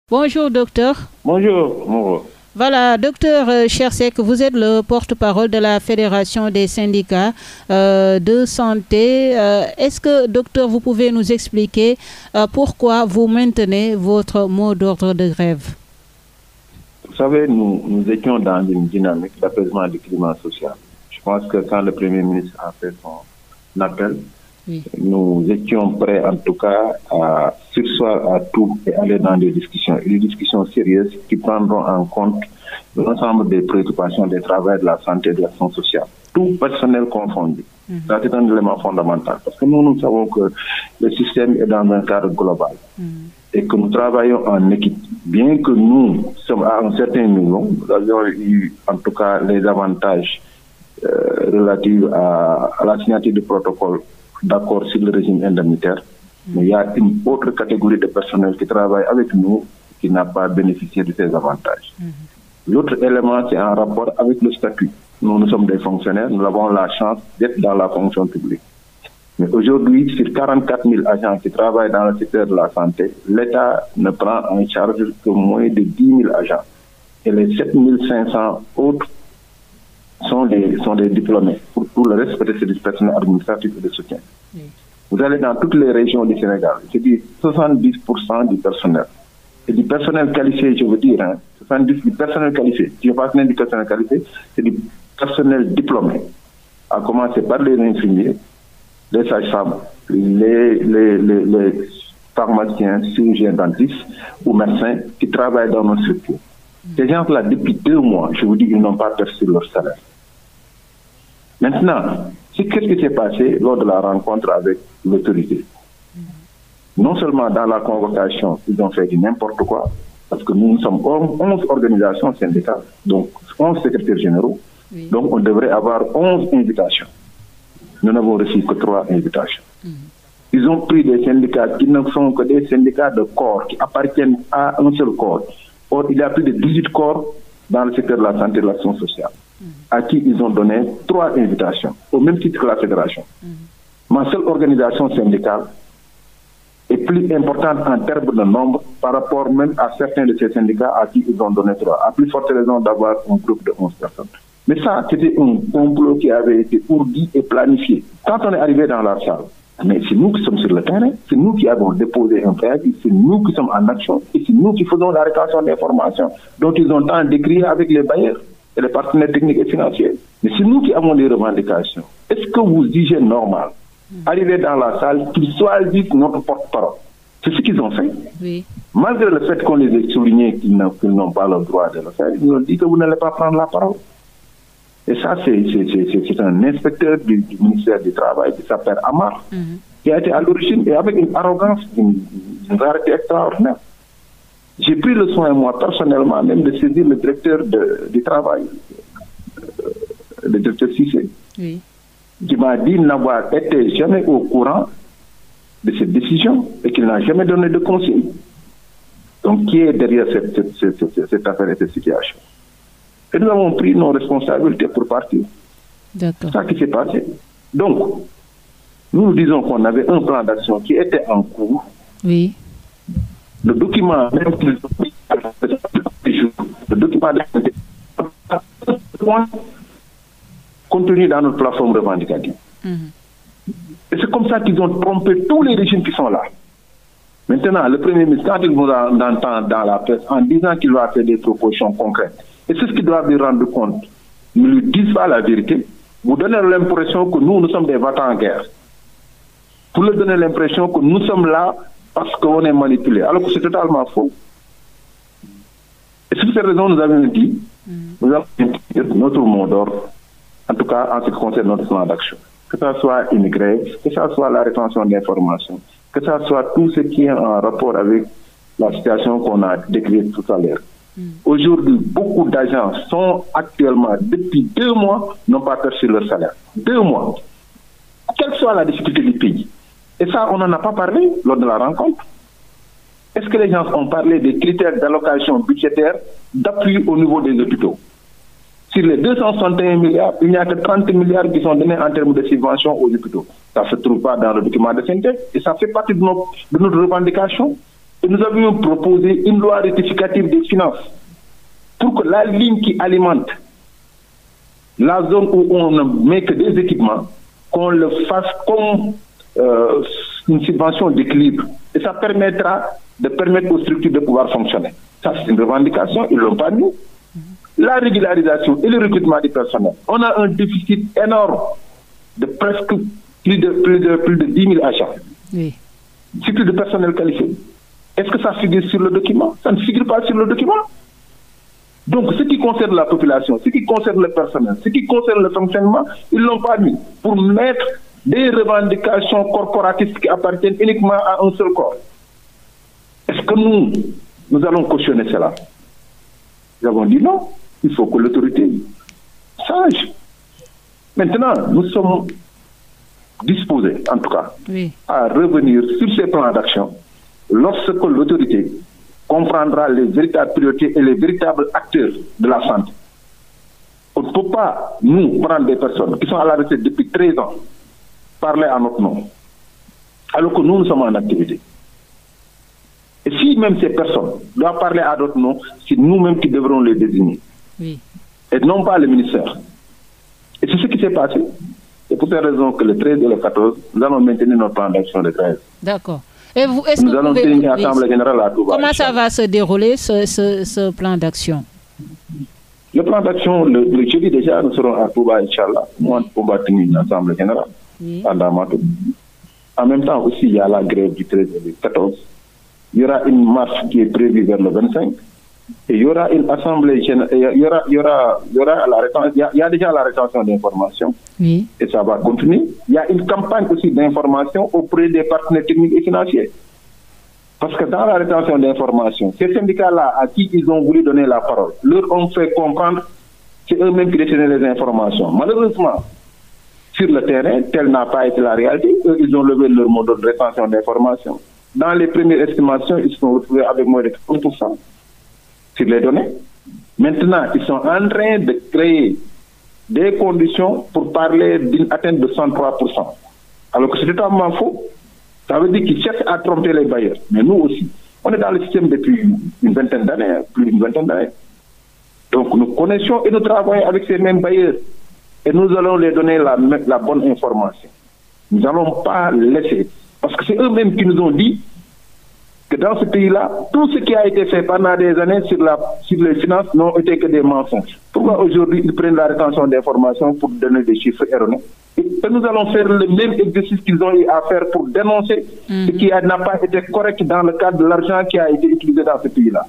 Bonjour docteur. Bonjour Moreau. Voilà, docteur Cheikh Seck, vous êtes le porte-parole de la Fédération des syndicats de santé. Est-ce que, docteur, vous pouvez nous expliquer pourquoi vous maintenez votre mot d'ordre de grève? Vous savez, nous étions dans une dynamique d'apaisement du climat social. Je pense que quand le Premier ministre a fait son appel, oui, nous étions prêts en tout cas à surseoir à tout et aller dans des discussions sérieuses qui prendront en compte l'ensemble des préoccupations des travailleurs de la santé et de l'action sociale, tout personnel confondu. Ça, c'est un élément fondamental parce que nous savons que le système est dans un cadre global et que nous travaillons en équipe. Bien que nous sommes à un certain niveau, nous avions eu en tout cas les avantages relatifs à la signature du protocole d'accord sur le régime indemnitaire, mais il y a une autre catégorie de personnel qui travaille avec nous qui n'a pas bénéficié de ces avantages. L'autre élément, c'est en rapport avec le statut. Nous sommes des fonctionnaires, nous avons la chance d'être dans la fonction publique. Mais aujourd'hui, sur 44 000 agents qui travaillent dans le secteur de la santé, l'État ne prend en charge que moins de 10 000 agents. Et les 7 500 autres sont des diplômés. Pour le reste, c'est du personnel administratif et de soutien. Oui. Vous allez dans toutes les régions du Sénégal, c'est dit 70% du personnel. Et du personnel qualifié, je veux dire, 70% du personnel qualifié. Si je passe du personnel qualifié, c'est du personnel diplômé. À commencer par les infirmiers, les sages-femmes, les pharmaciens, chirurgiens dentistes ou médecins qui travaillent dans nos structures. Ces gens-là, depuis 2 mois, je vous dis, ils n'ont pas perçu leur salaire. Maintenant, qu'est-ce qui s'est passé lors de la rencontre avec l'autorité? Non seulement dans la convocation, ils ont fait du n'importe quoi, parce que nous sommes 11 organisations syndicales, donc 11 secrétaires généraux, oui, donc on devrait avoir 11 invitations. Nous n'avons reçu que 3 invitations. Ils ont pris des syndicats qui ne sont que des syndicats de corps, qui appartiennent à un seul corps. Or, il y a plus de 18 corps dans le secteur de la santé et de l'action sociale, à qui ils ont donné 3 invitations, au même titre que la fédération. Ma seule organisation syndicale est plus importante en termes de nombre par rapport même à certains de ces syndicats à qui ils ont donné 3, à plus forte raison d'avoir un groupe de 11 personnes. Mais ça, c'était un complot qui avait été ourdi et planifié. Quand on est arrivé dans la salle, mais c'est nous qui sommes sur le terrain, c'est nous qui avons déposé un préavis, c'est nous qui sommes en action et c'est nous qui faisons la rétention d'informations dont ils ont tant décrié avec les bailleurs et les partenaires techniques et financiers. Mais c'est nous qui avons des revendications. Est-ce que vous jugez normal, arriver dans la salle, qu'ils choisissent notre porte-parole? C'est ce qu'ils ont fait. Oui. Malgré le fait qu'on les ait souligné qu'ils n'ont pas le droit de le faire, ils nous ont dit que vous n'allez pas prendre la parole. Et ça, c'est un inspecteur du ministère du Travail qui s'appelle Amar, qui a été à l'origine et avec une arrogance, une rareté extraordinaire. J'ai pris le soin, moi, personnellement, même de saisir le directeur du travail, le directeur Cissé, oui, qui m'a dit n'avoir été jamais au courant de cette décision et qu'il n'a jamais donné de consigne. Donc, qui est derrière cette affaire et cette situation? Et nous avons pris nos responsabilités pour partir. C'est ça qui s'est passé. Donc, nous disons qu'on avait un plan d'action qui était en cours. Oui. Le document, même le document contenu dans notre plateforme revendicative. Et c'est comme ça qu'ils ont trompé tous les régimes qui sont là. Maintenant, le Premier ministre, quand il nous entend dans la presse en disant qu'il va faire des propositions concrètes, et c'est ce qu'ils doivent lui rendre compte. Ne lui disent pas la vérité. Vous donnez l'impression que nous sommes des battants en guerre. Vous leur donnez l'impression que nous sommes là parce qu'on est manipulés. Alors que c'est totalement faux. Et c'est pour cette raison que nous avons dit, nous avons dit notre mot d'ordre, en tout cas en ce qui concerne notre plan d'action. Que ce soit une grève, que ce soit la rétention d'informations, que ce soit tout ce qui est en rapport avec la situation qu'on a décrite tout à l'heure. Aujourd'hui, beaucoup d'agents sont actuellement, depuis 2 mois, n'ont pas perçu leur salaire. 2 mois. Quelle que soit la difficulté du pays. Et ça, on n'en a pas parlé lors de la rencontre. Est-ce que les gens ont parlé des critères d'allocation budgétaire d'appui au niveau des hôpitaux? Sur les 261 milliards, il n'y a que 30 milliards qui sont donnés en termes de subventions aux hôpitaux. Ça ne se trouve pas dans le document de synthèse et ça fait partie de notre revendication. Et nous avions proposé une loi rectificative des finances pour que la ligne qui alimente la zone où on ne met que des équipements, qu'on le fasse comme une subvention d'équilibre. Et ça permettra de permettre aux structures de pouvoir fonctionner. Ça, c'est une revendication, ils ne l'ont pas mis. La régularisation et le recrutement du personnel. On a un déficit énorme de presque plus de 10 000 agents. Oui. Surtout de personnel qualifié. Est-ce que ça figure sur le document? Ça ne figure pas sur le document. Donc, ce qui concerne la population, ce qui concerne le personnel, ce qui concerne le fonctionnement, ils ne l'ont pas mis pour mettre des revendications corporatistes qui appartiennent uniquement à un seul corps. Est-ce que nous allons cautionner cela? Nous avons dit non, il faut que l'autorité sache. Maintenant, nous sommes disposés, en tout cas, oui, à revenir sur ces plans d'action lorsque l'autorité comprendra les véritables priorités et les véritables acteurs de la santé. On ne peut pas, nous, prendre des personnes qui sont à la retraite depuis 13 ans, parler à notre nom, alors que nous sommes en activité. Et si même ces personnes doivent parler à notre nom, c'est nous-mêmes qui devrons les désigner. oui. Et non pas le ministère. Et c'est ce qui s'est passé. C'est pour cette raison que le 13 et le 14, nous allons maintenir notre plan d'action de 13. D'accord. Et vous, est-ce Nous que allons tenir une assemblée générale à Touba. Comment ça va se dérouler, ce plan d'action? Le plan d'action, le jeudi déjà, nous serons à Touba, Inch'Allah. Nous, on va tenir une assemblée générale à Damatou. En même temps aussi, il y a la grève du 13 et du 14. Il y aura une marche qui est prévue vers le 25. Et il y aura une assemblée générale. Il y a déjà la rétention d'informations. Oui. Et ça va continuer. Il y a une campagne aussi d'information auprès des partenaires techniques et financiers. Parce que dans la rétention d'informations, ces syndicats-là, à qui ils ont voulu donner la parole, leur ont fait comprendre que c'est eux-mêmes qui détenaient les informations. Malheureusement, sur le terrain, telle n'a pas été la réalité. Eux, ils ont levé leur mot de rétention d'informations. Dans les premières estimations, ils se sont retrouvés avec moins de 30% sur les données. Maintenant, ils sont en train de créer des conditions pour parler d'une atteinte de 103%. Alors que c'est totalement faux. Ça veut dire qu'ils cherchent à tromper les bailleurs. Mais nous aussi, on est dans le système depuis une vingtaine d'années, plus d'une vingtaine d'années. Donc nous connaissons et nous travaillons avec ces mêmes bailleurs. Et nous allons les donner la bonne information. Nous n'allons pas laisser. Parce que c'est eux-mêmes qui nous ont dit que dans ce pays-là, tout ce qui a été fait pendant des années sur les finances n'ont été que des mensonges. Pourquoi aujourd'hui ils prennent la rétention d'informations pour donner des chiffres erronés? Et nous allons faire le même exercice qu'ils ont eu à faire pour dénoncer ce qui n'a pas été correct dans le cadre de l'argent qui a été utilisé dans ce pays-là.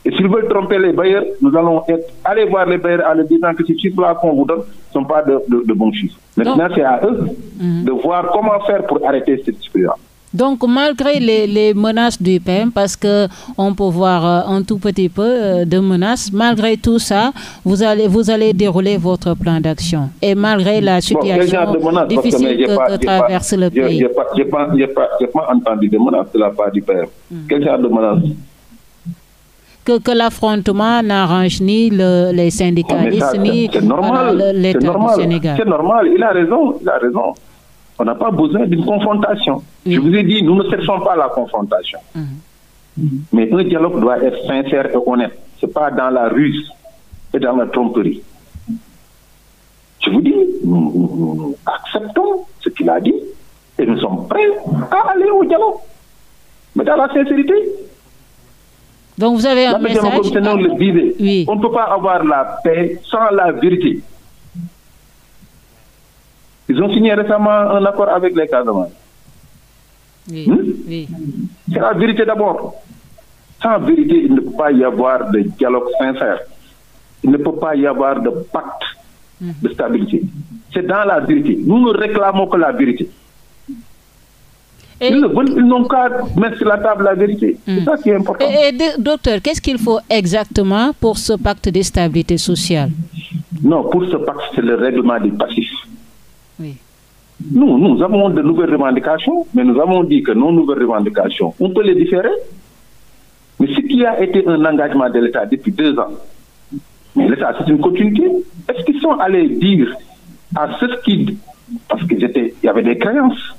Et s'ils veulent tromper les bailleurs, nous allons aller voir les bailleurs en leur disant que ces chiffres-là qu'on vous donne ne sont pas de bons chiffres. Maintenant, c'est à eux de voir comment faire pour arrêter ces chiffres-là. Donc, malgré les menaces du PM, parce qu'on peut voir un tout petit peu de menaces, malgré tout ça, vous allez dérouler votre plan d'action. Et malgré la situation difficile que traverse le pays. Je n'ai pas entendu de menaces de la part du PM. Quel genre de menaces? Que l'affrontement n'arrange ni les syndicalistes, ni l'État du Sénégal. C'est normal, il a raison. On n'a pas besoin d'une confrontation. Oui. Je vous ai dit, nous ne cherchons pas la confrontation. Mais un dialogue doit être sincère et honnête. Ce n'est pas dans la ruse et dans la tromperie. Je vous dis, nous acceptons ce qu'il a dit et nous sommes prêts à aller au dialogue. Mais dans la sincérité. Donc vous avez un message. Le disait, oui. On ne peut pas avoir la paix sans la vérité. Ils ont signé récemment un accord avec les Casamance. Oui. Oui. C'est la vérité d'abord. Sans vérité, il ne peut pas y avoir de dialogue sincère. Il ne peut pas y avoir de pacte de stabilité. C'est dans la vérité. Nous ne réclamons que la vérité. Ils n'ont qu'à mettre sur la table la vérité. C'est ça qui est important. Et docteur, qu'est-ce qu'il faut exactement pour ce pacte de stabilité sociale? Non, pour ce pacte, c'est le règlement des passifs. Oui. Nous avons de nouvelles revendications, mais nous avons dit que nos nouvelles revendications, on peut les différer. Mais ce qui a été un engagement de l'État depuis 2 ans, mais l'État, c'est une continuité. Est-ce qu'ils sont allés dire à ceux qui... Parce qu'il y avait des créances.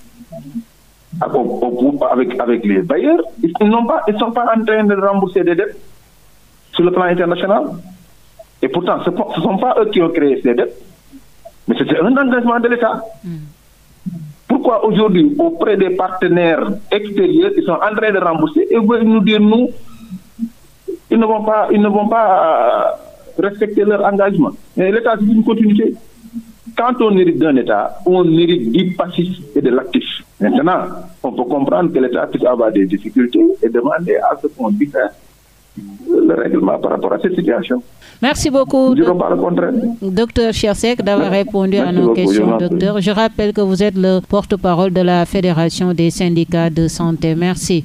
avec les bailleurs, ils ne sont pas en train de rembourser des dettes sur le plan international. Et pourtant, ce ne sont pas eux qui ont créé ces dettes, mais c'est un engagement de l'État. Pourquoi aujourd'hui, auprès des partenaires extérieurs, ils sont en train de rembourser et vous voulez nous dire, nous, ils ne vont pas respecter leur engagement. Et l'État, c'est une continuité. Quand on hérite d'un État, on hérite du passif et de l'actif. Maintenant, on peut comprendre que l'État puisse avoir des difficultés et demander à ce qu'on diffère le règlement par rapport à cette situation. Merci beaucoup, docteur Cheikh Seck, d'avoir répondu à nos questions, docteur. Je rappelle que vous êtes le porte-parole de la Fédération des syndicats de santé. Merci.